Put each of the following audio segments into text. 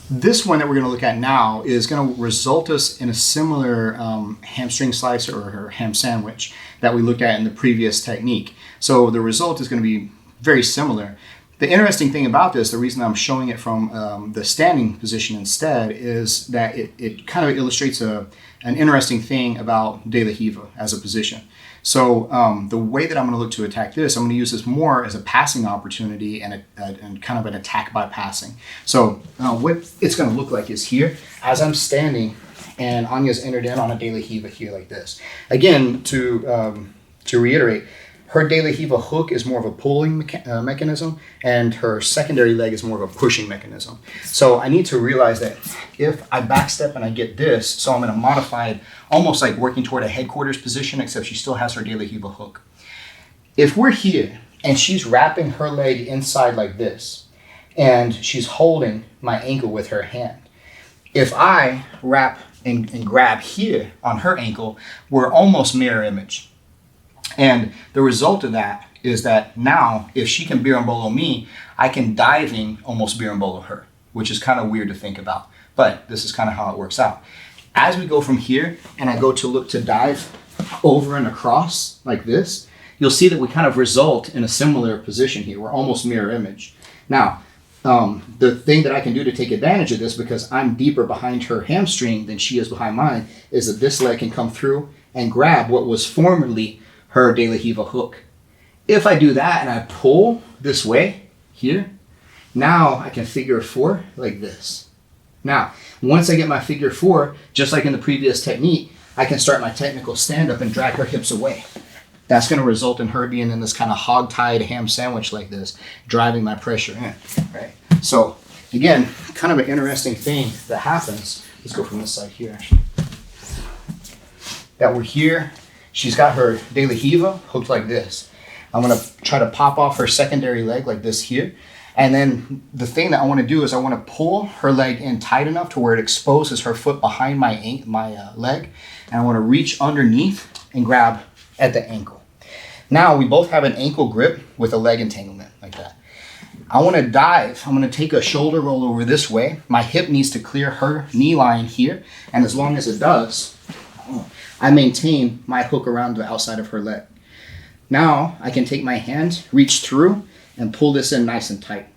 This one that we're going to look at now is going to result us in a similar hamstring slicer or ham sandwich that we looked at in the previous technique. So the result is going to be very similar. The interesting thing about this, the reason I'm showing it from the standing position instead, is that it kind of illustrates an interesting thing about De La Riva as a position. So the way that I'm going to look to attack this, I'm going to use this more as a passing opportunity and kind of an attack by passing. So what it's going to look like is here, as I'm standing and Anya's entered in on a De La Riva here like this. Again, to reiterate, her De La Riva hook is more of a pulling mechanism, and her secondary leg is more of a pushing mechanism. So I need to realize that if I backstep and I get this, so I'm in a modified, almost like working toward a headquarters position, except she still has her De La Riva hook. If we're here and she's wrapping her leg inside like this, and she's holding my ankle with her hand, if I wrap and grab here on her ankle, we're almost mirror image. And the result of that is that now, if she can Berimbolo me, I can diving almost Berimbolo her, which is kind of weird to think about. But this is kind of how it works out. As we go from here, and I go to look to dive over and across like this, you'll see that we kind of result in a similar position here. We're almost mirror image. Now, the thing that I can do to take advantage of this, because I'm deeper behind her hamstring than she is behind mine, is that this leg can come through and grab what was formerly her De La Riva hook. If I do that and I pull this way here, now I can figure 4 like this. Now, once I get my figure 4, just like in the previous technique, I can start my technical stand-up and drag her hips away. That's going to result in her being in this kind of hog-tied ham sandwich like this, driving my pressure in. Right? So, again, kind of an interesting thing that happens. Let's go from this side here, actually. That we're here. She's got her De La Riva hooked like this. I'm going to try to pop off her secondary leg like this here. And then the thing that I want to do is I want to pull her leg in tight enough to where it exposes her foot behind my leg. And I want to reach underneath and grab at the ankle. Now we both have an ankle grip with a leg entanglement like that. I want to dive. I'm going to take a shoulder roll over this way. My hip needs to clear her knee line here. And as long as it does, I maintain my hook around the outside of her leg. Now I can take my hand, reach through, and pull this in nice and tight,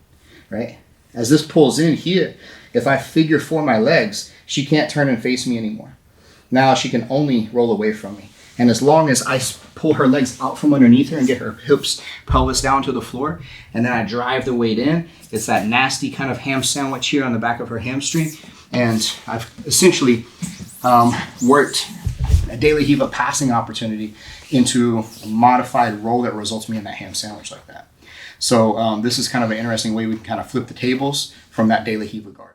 right? As this pulls in here, if I figure 4 my legs, she can't turn and face me anymore. Now she can only roll away from me. And as long as I pull her legs out from underneath her and get her hips, pelvis down to the floor, and then I drive the weight in, it's that nasty kind of ham sandwich here on the back of her hamstring. And I've essentially worked a De La Riva passing opportunity into a modified roll that results me in that ham sandwich like that. So this is kind of an interesting way we can kind of flip the tables from that De La Riva guard.